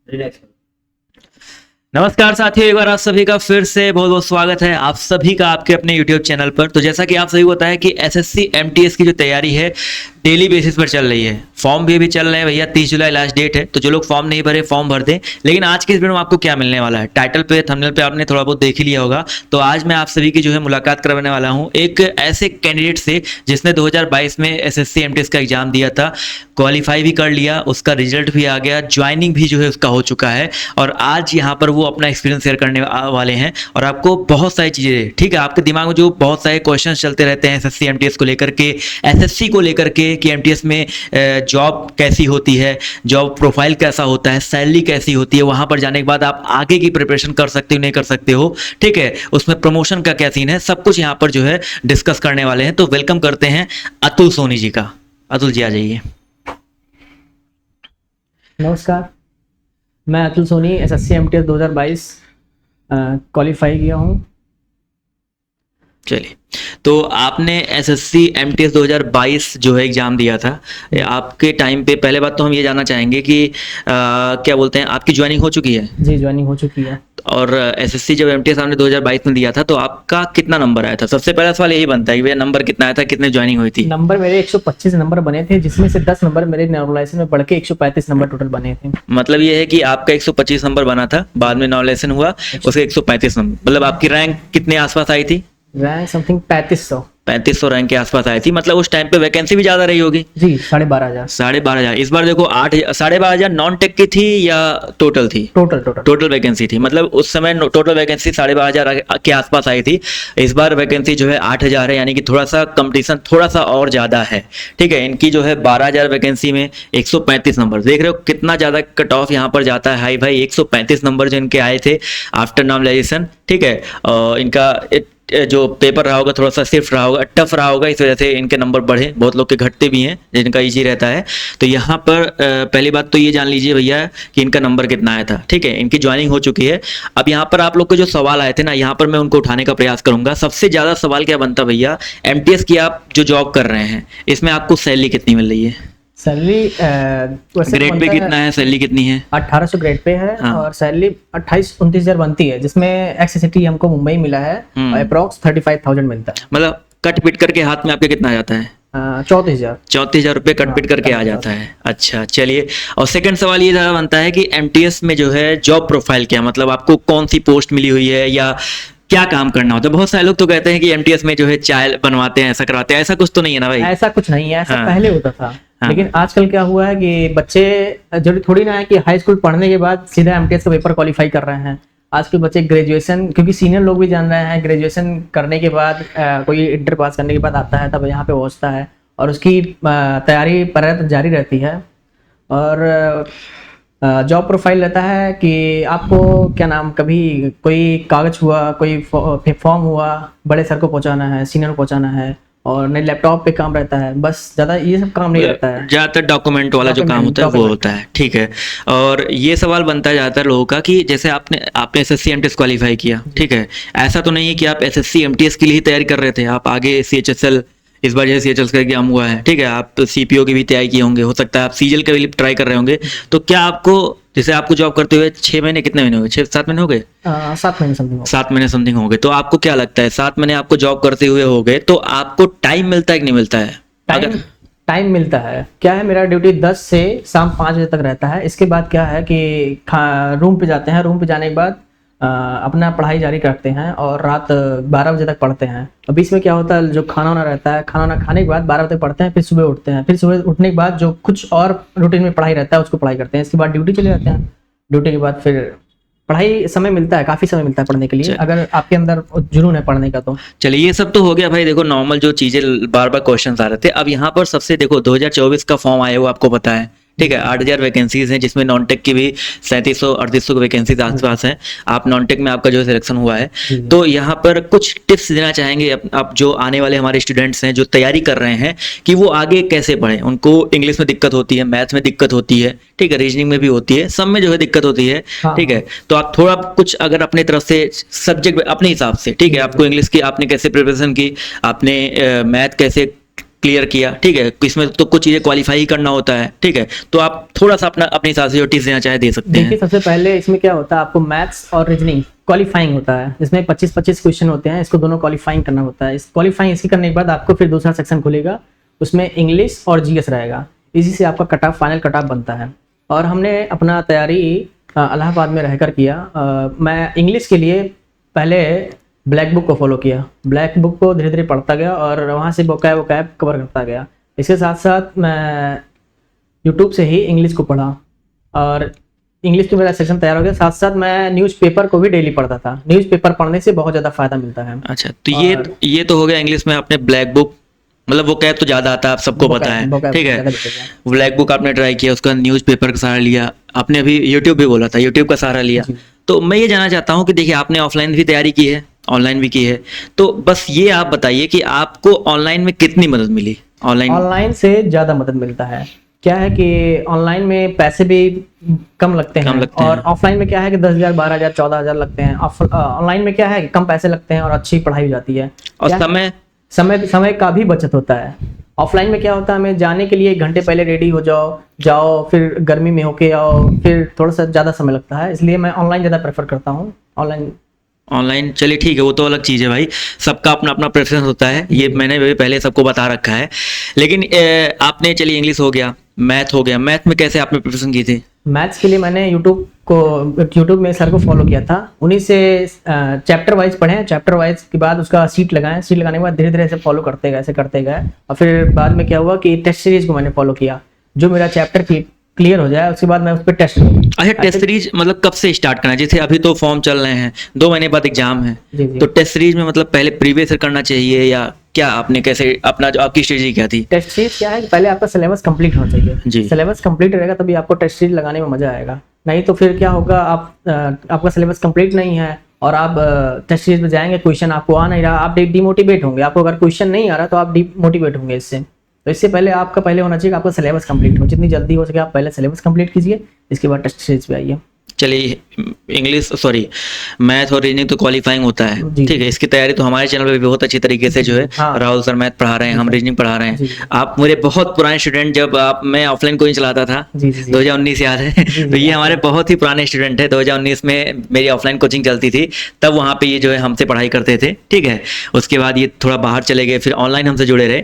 Relax. नमस्कार साथियों, एक बार आप सभी का फिर से बहुत बहुत स्वागत है आप सभी का आपके अपने YouTube चैनल पर। तो जैसा कि आप सभी को पता है कि एसएससी एमटीएस की जो तैयारी है डेली बेसिस पर चल रही है। फॉर्म भी अभी चल रहे हैं भैया, 30 जुलाई लास्ट डेट है। तो जो लोग फॉर्म नहीं भरे फॉर्म भर दें। लेकिन आज के इस वीडियो में आपको क्या मिलने वाला है, टाइटल पे थंबनेल पे आपने थोड़ा बहुत देख ही लिया होगा। तो आज मैं आप सभी की जो है मुलाकात करवाने वाला हूँ एक ऐसे कैंडिडेट से जिसने 2022 में एसएससी एमटीएस का एग्जाम दिया था, क्वालिफाई भी कर लिया, उसका रिजल्ट भी आ गया, ज्वाइनिंग भी जो है उसका हो चुका है। और आज यहाँ पर वो अपना एक्सपीरियंस शेयर करने वाले हैं और आपको बहुत सारी चीज़ें, ठीक है, आपके दिमाग में जो बहुत सारे क्वेश्चन चलते रहते हैं एसएससी एमटीएस को लेकर के, एसएससी को लेकर के कि एमटीएस में जॉब कैसी होती है, जॉब प्रोफाइल कैसा होता है, सैलरी कैसी होती है, वहाँ पर जाने के बाद आप आगे की प्रिपरेशन कर सकते हो नहीं कर सकते हो, ठीक है, उसमें प्रमोशन का क्या सीन है, सब कुछ यहाँ पर जो है डिस्कस करने वाले हैं। तो वेलकम करते हैं अतुल सोनी जी का। अतुल जी आ जाइए। नमस्कार, मैं Atul Soni SSC MTS 2022 qualify किया हूँ। चलिए, तो आपने एसएससी एमटीएस 2022 जो है एग्ज़ाम दिया था, आपके टाइम पे पहले बात तो हम ये जानना चाहेंगे कि क्या बोलते हैं, आपकी ज्वाइनिंग हो चुकी है? जी, ज्वाइनिंग हो चुकी है। और एसएससी जब एमटीएस आपने 2022 में दिया था तो आपका कितना नंबर आया था? सबसे पहला सवाल यही बनता है कि भैया नंबर कितना आया था, कितने ज्वाइनिंग हुई थी? नंबर मेरे 125 नंबर बने थे, जिसमें से 10 नंबर मेरे नॉर्मलाइजेशन में बढ़ के 135 नंबर टोटल बने थे। मतलब ये है कि आपका 125 नंबर बना था, बाद में नॉमिनेशन हुआ, उसके 135 नंबर, मतलब आपकी रैंक कितने आसपास आई थी? रैंक समथिंग 3500 रैंक के आसपास आई थी। मतलब उस टाइम पे वैकेंसी भी ज्यादा रही होगी जी, 12,500। 12,500। इस बार देखो 12,500 नॉन टेक की थी या टोटल थी? टोटल वैकेंसी थी। मतलब उस समय टोटल वैकेंसी 12,500 के आसपास आई थी। इस बार वैकेंसी जो है 8,000 है, यानी कि थोड़ा सा कंपटीशन थोड़ा सा और ज्यादा है, ठीक है। इनकी जो है 12,000 वैकेंसी में 135 नंबर, देख रहे हो कितना ज्यादा कट ऑफ यहाँ पर जाता है। हाई भाई 135 नंबर जो इनके आए थे आफ्टर नॉमिनेशन, ठीक है। इनका जो पेपर रहा होगा थोड़ा सा सिर्फ रहा होगा, टफ रहा होगा, इस वजह से इनके नंबर बढ़े। बहुत लोग के घटते भी हैं जिनका इजी रहता है। तो यहाँ पर पहली बात तो ये जान लीजिए भैया कि इनका नंबर कितना आया था, ठीक है। इनकी ज्वाइनिंग हो चुकी है। अब यहाँ पर आप लोग के जो सवाल आए थे ना, यहाँ पर मैं उनको उठाने का प्रयास करूंगा। सबसे ज्यादा सवाल क्या बनता भैया, एमटीएस की आप जो जॉब कर रहे हैं इसमें आपको सैलरी कितनी मिल रही है? सैलरी ग्रेड पे कितना है, सैलरी कितनी है? 1800 ग्रेड पे है। हाँ। और सैलरी 28-29 हजार बनती है, जिसमें एक्सेसिटी हमको मुंबई मिला है और अप्रॉक्स 35,000 मिलता है। मतलब कट पिट करके हाथ में आपके कितना आ जाता है? 34,000 रुपये कट पिट करके आ जाता है। अच्छा, चलिए। और सेकंड सवाल ये ज़्यादा बनता है कि एमटीएस में जो है जॉब प्रोफाइल क्या, मतलब आपको कौन सी पोस्ट मिली हुई है या क्या काम करना होता है? बहुत सारे लोग तो कहते हैं कि एमटीएस में जो है चाय बनवाते हैं, ऐसा करवाते हैं, ऐसा कुछ तो नहीं है ना भाई? ऐसा कुछ नहीं है, ऐसा हाँ। पहले होता था। हाँ। लेकिन आजकल क्या हुआ है कि बच्चे जरूरी थोड़ी ना है कि हाई स्कूल पढ़ने के बाद सीधा एमटीएस का पेपर क्वालिफाई कर रहे हैं। आजकल बच्चे ग्रेजुएशन, क्योंकि सीनियर लोग भी जान रहे हैं, ग्रेजुएशन करने के बाद कोई इंटर पास करने के बाद आता है, तब यहाँ पे पहुँचता है और उसकी तैयारी प्रयत्न जारी रहती है। और जॉब प्रोफाइल रहता है कि आपको क्या नाम, कभी कोई कागज हुआ, कोई फॉर्म हुआ, बड़े सर को पहुंचाना है, सीनियर को पहुंचाना है, और नहीं लैपटॉप पे काम रहता है, बस ज़्यादा ये सब काम नहीं रहता है। ज़्यादातर डॉक्यूमेंट वाला जो काम होता है वो होता है, ठीक है। और ये सवाल बनता है ज़्यादातर लोगों का कि जैसे आपने एसएससी एमटीएस क्वालिफाई किया, ठीक है, ऐसा तो नहीं है कि आप एसएससी एमटीएस के लिए ही तैयारी कर रहे थे, आप आगे सीएचएसएल, इस बार जैसे सीएचएसएल का एग्जाम हुआ है, ठीक है, आप सीपीओ की भी तैयारी किए होंगे, हो सकता है आप सीजीएल का भी ट्राई कर रहे होंगे। तो क्या आपको, जैसे आपको जॉब करते हुए 6 महीने, कितने महीने हो गए, 6-7 महीने हो गए? 7 महीने समथिंग। 7 महीने समथिंग हो गए। तो आपको क्या लगता है 7 महीने आपको जॉब करते हुए हो गए तो आपको टाइम मिलता है कि नहीं मिलता है? टाइम मिलता है। क्या है, मेरा ड्यूटी 10 से शाम 5 बजे तक रहता है। इसके बाद क्या है कि रूम पे जाते हैं, रूम पे जाने के बाद अपना पढ़ाई जारी रखते हैं और रात 12 बजे तक पढ़ते हैं। और बीच में क्या होता है, जो खाना वाना रहता है, खाना वाना खाने के बाद 12 बजे तक पढ़ते हैं, फिर सुबह उठते हैं, फिर सुबह उठने के बाद जो कुछ और रूटीन में पढ़ाई रहता है उसको पढ़ाई करते हैं। इसके बाद ड्यूटी चले जाते हैं। ड्यूटी के बाद फिर पढ़ाई समय मिलता है, काफी समय मिलता है पढ़ने के लिए, अगर आपके अंदर जुनून है पढ़ने का तो। चलिए, ये सब तो हो गया भाई, देखो नॉर्मल जो चीजें बार बार क्वेश्चन आ रहे थे। अब यहाँ पर सबसे देखो 2024 का फॉर्म आया हुआ आपको पता है, ठीक है, 8,000 वैकेंसीज हैं, जिसमें नॉन टेक की भी 3700-3800 वैकेंसीज आसपास हैं। आप नॉन टेक में आपका जो सिलेक्शन हुआ है, तो यहाँ पर कुछ टिप्स देना चाहेंगे आप जो आने वाले हमारे स्टूडेंट्स हैं जो तैयारी कर रहे हैं कि वो आगे कैसे पढ़ें? उनको इंग्लिश में दिक्कत होती है, मैथ्स में दिक्कत होती है, ठीक है, रीजनिंग में भी होती है, सब में जो है दिक्कत होती है, ठीक है। तो आप थोड़ा कुछ अगर अपने तरफ से सब्जेक्ट अपने हिसाब से, ठीक है, आपको इंग्लिश की आपने कैसे प्रिपरेशन की, आपने मैथ कैसे क्लियर किया, ठीक है, इसमें तो कुछ चीज़ें क्वालिफाई ही करना होता है, ठीक है, तो आप थोड़ा सा अपने हिसाब से जो टिप्स देना चाहे दे सकते देखिए, हैं। सबसे पहले इसमें क्या होता है, आपको मैथ्स और रीजनिंग क्वालिफाइंग होता है, जिसमें 25-25 क्वेश्चन होते हैं, इसको दोनों क्वालिफाइंग करना होता है। इस क्वालिफाइंग इसकी करने के बाद आपको फिर दूसरा सेक्शन खुलेगा, उसमें इंग्लिश और जीएस रहेगा। इसी से आपका cut off, final cut off बनता है। और हमने अपना तैयारी इलाहाबाद में रहकर किया। मैं इंग्लिश के लिए पहले ब्लैक बुक को फॉलो किया, ब्लैक बुक को धीरे धीरे पढ़ता गया और वहाँ से वोकैब कवर करता गया। इसके साथ साथ मैं यूट्यूब से ही इंग्लिश को पढ़ा और इंग्लिश का मेरा सेक्शन तैयार हो गया। साथ साथ मैं न्यूज़पेपर को भी डेली पढ़ता था। न्यूज़पेपर पढ़ने से बहुत ज़्यादा फायदा मिलता है। अच्छा, तो ये तो हो गया इंग्लिश में आपने ब्लैक बुक, मतलब वो कैब तो ज़्यादा आता है, आप सबको पता है, ठीक है। ब्लैक बुक आपने ट्राई किया, उसका न्यूज़पेपर का सहारा लिया, आपने अभी यूट्यूब भी बोला था, यूट्यूब का सहारा लिया। तो मैं ये जानना चाहता हूँ कि देखिए, आपने ऑफलाइन भी तैयारी की है, ऑनलाइन भी की है, तो बस ये आप बताइए कि आपको ऑनलाइन में कितनी मदद मिली? ऑनलाइन से ज़्यादा मदद मिलता है। क्या है कि ऑनलाइन में पैसे भी कम लगते हैं और ऑफलाइन में क्या है कि 10,000, 12,000, 14,000 लगते हैं। ऑनलाइन में क्या है कि कम पैसे लगते हैं और अच्छी पढ़ाई हो जाती है और समय का भी बचत होता है। ऑफलाइन में क्या होता है, हमें जाने के लिए 1 घंटे पहले रेडी हो जाओ, फिर गर्मी में होके आओ, फिर थोड़ा सा ज़्यादा समय लगता है। इसलिए मैं ऑनलाइन ज़्यादा प्रेफर करता हूँ। ऑनलाइन चलिए ठीक है, वो तो अलग चीज़ है भाई, सबका अपना अपना प्रेफरेंस होता है, ये मैंने भी पहले सबको बता रखा है। लेकिन आपने, चलिए इंग्लिश हो गया, मैथ हो गया, मैथ में कैसे आपने प्रिपरेशन की थी? मैथ्स के लिए मैंने यूट्यूब में सर को फॉलो किया था, उन्हीं से चैप्टर वाइज पढ़े, चैप्टर वाइज के बाद उसका सीट लगाने के बाद धीरे धीरे ऐसे फॉलो करते गए और फिर बाद में क्या हुआ कि टेस्ट सीरीज को मैंने फॉलो किया। जो मेरा चैप्टर क्लियर हो जाए उसके बाद मैं उस पर टेस्ट लूँ। अच्छा, टेस्ट सीरीज मतलब कब से स्टार्ट करना है? जैसे अभी तो फॉर्म चल रहे हैं, 2 महीने बाद एग्जाम है, तो टेस्ट सीरीज में मतलब पहले प्रीवियस करना चाहिए या क्या? आपने कैसे अपना, जो आपकी स्ट्रेटजी क्या थी? टेस्ट सीरीज क्या है कि पहले आपका सिलेबस कंप्लीट होना चाहिए। सिलेबस कंप्लीट रहेगा तभी आपको टेस्ट सीरीज लगाने में मजा आएगा, नहीं तो फिर क्या होगा, आपका सिलेबस कंप्लीट नहीं है और आप टेस्ट सीरीज में जाएंगे, क्वेश्चन आपको आ नहीं रहा, आप डिमोटिवेट होंगे। आपको अगर क्वेश्चन नहीं आ रहा तो आप डिमोटिवेट होंगे इससे। तो इससे पहले आपका होना चाहिए कि आपका सिलेबस कंप्लीट हो, जितनी जल्दी हो सके आप पहले सिलेबस कंप्लीट कीजिए, इसके बाद टेस्ट सीरीज पे आइए। चलिए, मैथ और रीजनिंग तो क्वालिफाइंग होता है, ठीक है, इसकी तैयारी तो हमारे चैनल पे भी बहुत अच्छी तरीके से जो है राहुल सर मैथ पढ़ा रहे हैं, हम रीजनिंग पढ़ा रहे हैं। आप मेरे बहुत पुराने स्टूडेंट, जब मैं ऑफलाइन कोचिंग चलाता था 2019 याद है, तो ये हमारे बहुत ही पुराने स्टूडेंट है। 2019 में मेरी ऑफलाइन कोचिंग चलती थी, तब वहाँ पे ये जो है हमसे पढ़ाई करते थे, ठीक है। उसके बाद ये थोड़ा बाहर चले गए, फिर ऑनलाइन हमसे जुड़े रहे।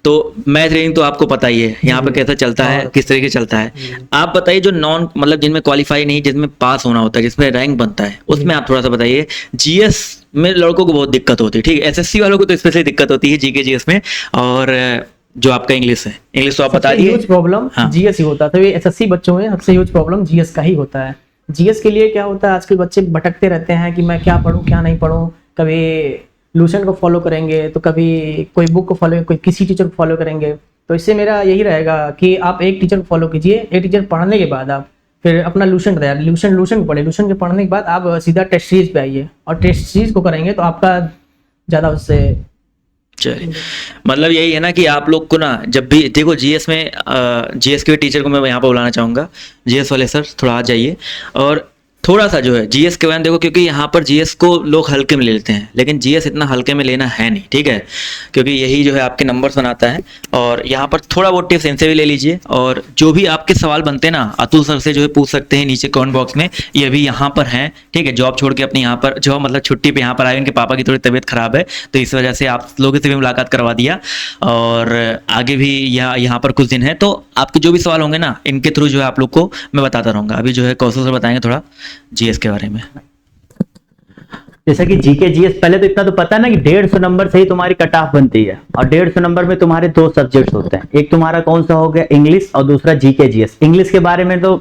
तो मैथ रीजनिंग तो आपको पता ही है यहाँ पे कैसा चलता है, किस तरीके से चलता है। आप बताइए, जो नॉन, मतलब जिनमें क्वालिफाई नहीं, जिसमें पास होना होता है, जिसमें रैंक बनता है, उसमें आप थोड़ा सा बताइए। जीएस में लड़कों को बहुत दिक्कत होती है, ठीक है, एसएससी वालों को तो स्पेशली दिक्कत होती है जीके जीएस में, और जो आपका इंग्लिश है, इंग्लिश तो आप बता दिए। प्रॉब्लम जीएस ही होता था, एसएससी बच्चों में सबसे ह्यूज प्रॉब्लम जीएस का ही होता है। जीएस के लिए क्या होता है, आजकल बच्चे भटकते रहते हैं कि मैं क्या पढूं क्या नहीं पढूं, कभी लूसेंट को फॉलो करेंगे तो कभी कोई बुक को फॉलो, कोई किसी टीचर को फॉलो करेंगे। तो इससे मेरा यही रहेगा कि आप एक टीचर को फॉलो कीजिए, एक टीचर पढ़ने के बाद आप फिर अपना लूसेंट तैयार, लूसेंट पढ़े, लूसेंट के पढ़ने के बाद आप सीधा टेस्ट सीरीज पे आइए और टेस्ट सीरीज को करेंगे तो आपका ज़्यादा उससे। चलिए, मतलब यही है ना कि आप लोग को ना, जब भी देखो जीएस में, जीएस के टीचर को मैं यहाँ पर बुलाना चाहूँगा, जीएस वाले सर थोड़ा आ जाइए और थोड़ा सा जो है जीएस के बारे में देखो, क्योंकि यहाँ पर जीएस को लोग हल्के में ले लेते हैं, लेकिन जीएस इतना हल्के में लेना है नहीं, ठीक है, क्योंकि यही जो है आपके नंबर्स बनाता है। और यहाँ पर थोड़ा बहुत टिप्स इनसे भी ले लीजिए, और जो भी आपके सवाल बनते हैं ना, अतुल सर से जो है पूछ सकते हैं नीचे कमेंट बॉक्स में, ये भी यहाँ पर हैं, ठीक है। जॉब छोड़ के अपने यहाँ पर जो मतलब छुट्टी पे यहाँ पर आए, उनके पापा की थोड़ी तबीयत खराब है, तो इस वजह से आप लोगों से भी मुलाकात करवा दिया, और आगे भी यहाँ पर कुछ दिन है, तो आपके जो भी सवाल होंगे ना, इनके थ्रू जो है आप लोग को मैं बताता रहूँगा। अभी जो है कौशल सर बताएंगे थोड़ा जीएस के बारे में। जैसा कि जीके जीएस, पहले तो इतना तो पता है ना कि 150 नंबर से ही तुम्हारी कट ऑफ बनती है, और 150 नंबर में तुम्हारे 2 सब्जेक्ट्स होते हैं, एक तुम्हारा कौन सा हो गया, इंग्लिश, और दूसरा जीके जीएस। इंग्लिश के बारे में तो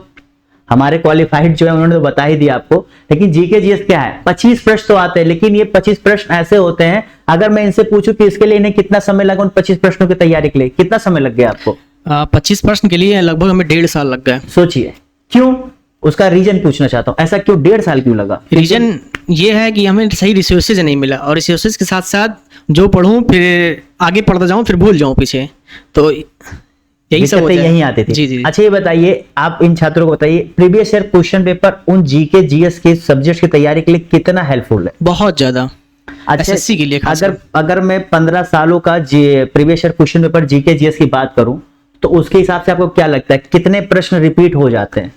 हमारे क्वालिफाइड जो है उन्होंने तो बता ही दिया आपको, लेकिन जीके जीएस क्या है, 25 प्रश्न तो आते हैं, लेकिन ये 25 प्रश्न ऐसे होते हैं, अगर मैं इनसे पूछूं कि इसके लिए इन्हें कितना समय लगा, उन 25 प्रश्नों की तैयारी के लिए कितना समय लग गया आपको? 25 प्रश्न के लिए लगभग हमें 1.5 साल लग गए। सोचिए, क्यों? उसका रीजन पूछना चाहता हूँ, ऐसा क्यों 1.5 साल क्यों लगा? रीजन ये है कि हमें सही रिसोर्सेज नहीं मिला, और रिसोर्सेज के साथ साथ जो पढ़ूं फिर आगे पढ़ता जाऊं फिर भूल जाऊं पीछे, तो यही सब यही आते थे। जी। अच्छा, ये बताइए, आप इन छात्रों को बताइए, प्रीवियस ईयर क्वेश्चन पेपर उन जीके जीएस के सब्जेक्ट की तैयारी के लिए कितना हेल्पफुल है? बहुत ज्यादा। एसएससी के लिए खास अगर मैं 15 सालों का previous year question paper GK GS की बात करूं तो उसके हिसाब से आपको क्या लगता है कितने प्रश्न रिपीट हो जाते हैं?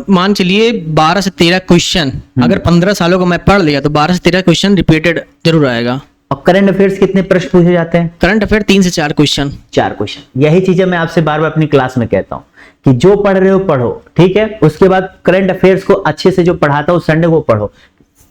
मान चलिए 12 से 13 क्वेश्चन, अगर 15 सालों का मैं पढ़ लिया तो 12 से 13 क्वेश्चन रिपीटेड जरूर आएगा। और करंट अफेयर्स कितने प्रश्न पूछे जाते हैं? करंट अफेयर 3 से 4 क्वेश्चन। 4 क्वेश्चन। यही चीजें मैं आपसे बार बार अपनी क्लास में कहता हूं कि जो पढ़ रहे हो पढ़ो, ठीक है। उसके बाद करंट अफेयर्स को अच्छे से जो पढ़ाता हूं संडे को पढ़ो,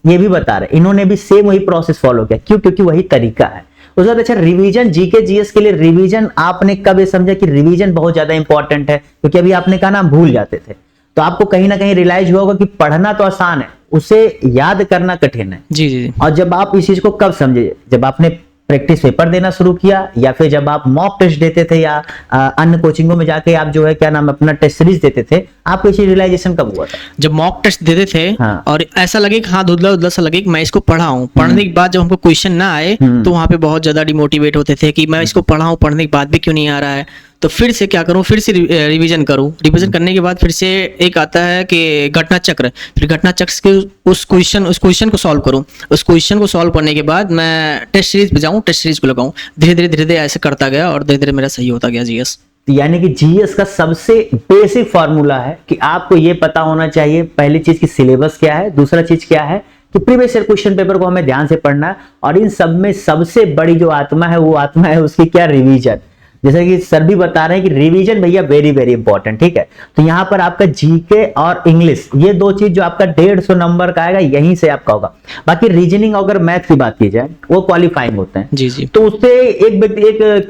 ये भी बता रहे। इन्होंने भी सेम वही प्रोसेस फॉलो किया। क्यों? क्योंकि वही तरीका है। उसके बाद अच्छा रिवीजन, जीके जीएस के लिए रिवीजन आपने कब ये समझा कि रिवीजन बहुत ज्यादा इंपॉर्टेंट है? क्योंकि अभी आपने कहा ना हम भूल जाते थे, तो आपको कहीं ना कहीं रियलाइज हुआ होगा कि पढ़ना तो आसान है, उसे याद करना कठिन है। जी जी। और जब आप इस चीज को कब समझे? जब आपने प्रैक्टिस पेपर देना शुरू किया, या फिर जब आप मॉक टेस्ट देते थे, या अन्य कोचिंगों में जाके आप जो है क्या नाम अपना टेस्ट सीरीज देते थे, आपको इसी रियलाइजेशन कब हुआ था? जब मॉक टेस्ट देते थे हाँ। और ऐसा लगे कि हाँ धुंधला धुंधला सा लगे कि मैं इसको पढ़ा हूँ, पढ़ने के बाद जब हमको क्वेश्चन ना आए तो वहां पे बहुत ज्यादा डिमोटिवेट होते थे कि मैं इसको पढ़ा हूँ, पढ़ने के बाद भी क्यों नहीं आ रहा है। तो फिर से क्या करूं, फिर से रिवीजन करूं। रिवीजन करने के बाद फिर से एक आता है कि घटना चक्र, फिर घटना चक्र के उस क्वेश्चन को सॉल्व करूं। उस क्वेश्चन को सॉल्व करने के बाद मैं टेस्ट सीरीज पे जाऊं, टेस्ट सीरीज को लगाऊं। धीरे धीरे ऐसे करता गया और धीरे धीरे मेरा सही होता गया जीएस। यानी कि जीएस का सबसे बेसिक फॉर्मूला है कि आपको ये पता होना चाहिए, पहली चीज की सिलेबस क्या है, दूसरा चीज क्या है कि प्रीवियस ईयर क्वेश्चन पेपर को हमें ध्यान से पढ़ना है। और इन सब में सबसे बड़ी जो आत्मा है वो आत्मा है उसकी क्या? रिवीजन। जैसे कि सर भी बता रहे हैं कि रिवीजन भैया वेरी वेरी इंपॉर्टेंट, ठीक है। तो यहाँ पर आपका जीके और इंग्लिश, ये दो चीज जो आपका 150 नंबर का आएगा यहीं से आपका होगा। बाकी रीजनिंग अगर मैथ की बात की जाए वो क्वालिफाइंग होते हैं। जी जी। तो उससे एक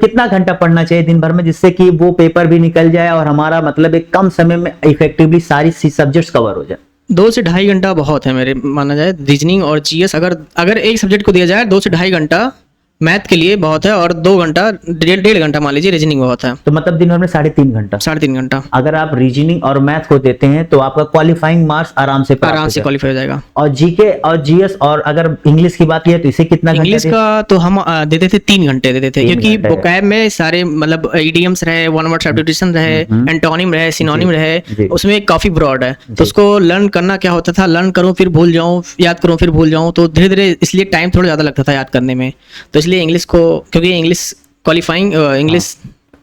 कितना घंटा पढ़ना चाहिए दिन भर में, जिससे कि वो पेपर भी निकल जाए और हमारा मतलब एक कम समय में इफेक्टिवली सारी सब्जेक्ट्स कवर हो जाए? 2 से ढाई घंटा बहुत है मेरे माना जाए। रीजनिंग और जीएस अगर एक सब्जेक्ट को दिया जाए 2 से ढाई घंटा मैथ के लिए बहुत है, और 2 घंटा 1.5 घंटा मान लीजिए रीजनिंग बहुत है। तो मतलब दिन भर में 3.5 घंटा। 3.5 घंटा अगर आप रीजनिंग और मैथ को देते हैं तो आपका क्वालिफाइंग मार्क्स आराम से क्वालिफाई हो जाएगा। और जीके और जीएस और अगर इंग्लिश की बात की तो इसे कितना? इंग्लिश का तो हम देते थे 3 घंटे देते थे, क्योंकि वोकैब में सारे मतलब इडियम्स रहे, वन वर्ड सब्स्टिट्यूशन रहे, एंटोनिम रहे, सिनोनिम रहे, उसमें काफी ब्रॉड है। तो उसको लर्न करना क्या होता था, लर्न करूं फिर भूल जाऊं, याद करूं फिर भूल जाऊं, तो धीरे धीरे इसलिए टाइम थोड़ा ज्यादा लगता था याद करने में। तो इसलिए इंग्लिश को, क्योंकि इंग्लिश क्वालिफाइंग इंग्लिश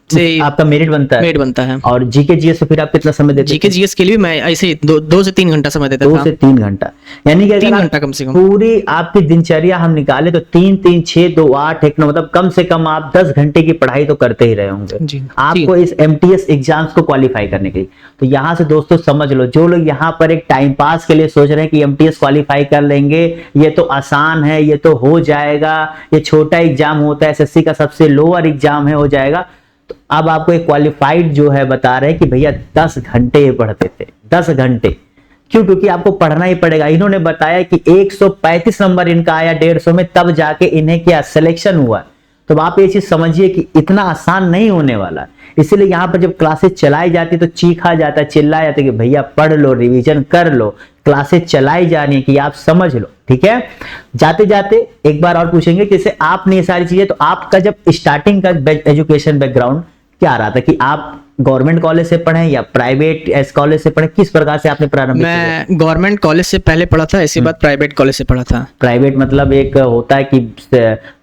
से आपका मेरिट बनता है। और जीके जीएस से फिर आप कितना समय देते? जीके जीएस के लिए मैं ऐसे 2 से 3 घंटा समय देता था। 2 से 3 घंटा, यानी कि 3 घंटा कम से कम। पूरी आपकी दिनचर्या हम निकाले तो 3 3 6 2 8 1 9 मतलब कम से कम आप 10 घंटे की पढ़ाई तो करते ही रहे होंगे आपको इस एमटीएस एग्जाम्स को क्वालिफाई करने के लिए। तो यहाँ से दोस्तों समझ लो, जो लोग यहाँ पर एक टाइम पास के लिए सोच रहे हैं कि एमटीएस क्वालिफाई कर लेंगे, ये तो आसान है, ये तो हो जाएगा, ये छोटा एग्जाम होता है, एसएससी का सबसे लोअर एग्जाम है, हो जाएगा। तो अब आपको एक क्वालिफाइड जो है बता रहे हैं कि भैया 10 घंटे पढ़ते थे, 10 घंटे। क्यों? क्योंकि आपको पढ़ना ही पड़ेगा। इन्होंने बताया कि 135 नंबर इनका आया 150 में, तब जाके इन्हें क्या सिलेक्शन हुआ। तो आप ये चीज समझिए कि इतना आसान नहीं होने वाला। इसलिए यहाँ पर जब क्लासेस चलाई जाती तो चीखा जाता है, चिल्लाया जाता है कि भैया पढ़ लो, रिवीजन कर लो, क्लासेस चलाई जानी है कि आप समझ लो, ठीक है। जाते जाते एक बार और पूछेंगे कि जैसे आपने ये सारी चीजें, तो आपका जब स्टार्टिंग का एजुकेशन बैकग्राउंड क्या रहा था कि आप गवर्नमेंट कॉलेज से पढ़े या प्राइवेट कॉलेज से पढ़े, किस प्रकार से आपने प्रारंभ किया? मैं गवर्नमेंट कॉलेज से पहले पढ़ा था, इसके बाद प्राइवेट कॉलेज से पढ़ा था। प्राइवेट मतलब एक होता है कि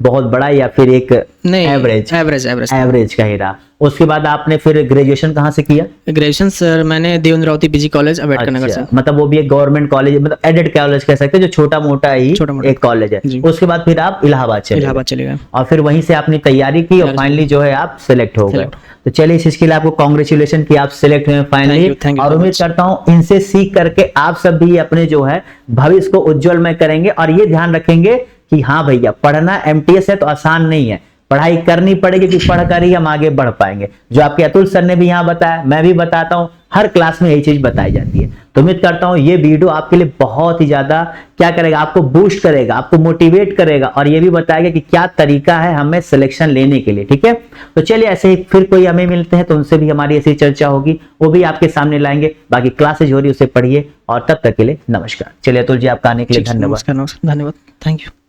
बहुत बड़ा या फिर एक एवरेज का ही रहा। उसके बाद आपने फिर ग्रेजुएशन कहाँ से किया? ग्रेजुएशन सर मैंने देवेंद्रावती पीजी कॉलेज अम्बेडकर नगर से। मतलब वो भी एक गवर्नमेंट कॉलेज, मतलब एडेड कॉलेज कह सकते हैं, जो छोटा मोटा ही एक कॉलेज है। उसके बाद फिर आप इलाहाबाद चले गए और फिर वहीं से आपने तैयारी की और फाइनली जो है आप सिलेक्ट हो गए। तो चलिए इस चीज के लिए आपको कांग्रेचुलेशन कि आप सिलेक्ट हुए फाइनली, और उम्मीद करता हूँ इनसे सीख करके आप सब भी अपने जो है भविष्य को उज्जवल में करेंगे और ये ध्यान रखेंगे कि हाँ भैया पढ़ना एमटीएस है तो आसान नहीं है, पढ़ाई करनी पड़ेगी कि पढ़कर ही हम आगे बढ़ पाएंगे। जो आपके अतुल सर ने भी यहाँ बताया, मैं भी बताता हूँ, हर क्लास में यही चीज बताई जाती है। तो उम्मीद करता हूँ ये वीडियो आपके लिए बहुत ही ज्यादा क्या करेगा, आपको बूस्ट करेगा, आपको मोटिवेट करेगा और ये भी बताएगा कि क्या तरीका है हमें सिलेक्शन लेने के लिए, ठीक है। तो चलिए ऐसे ही फिर कोई हमें मिलते हैं तो उनसे भी हमारी ऐसी चर्चा होगी, वो भी आपके सामने लाएंगे। बाकी क्लासेज हो रही है उसे पढ़िए और तब तक के लिए नमस्कार। चलिए अतुल जी आपका आने के लिए धन्यवाद। धन्यवाद, थैंक यू।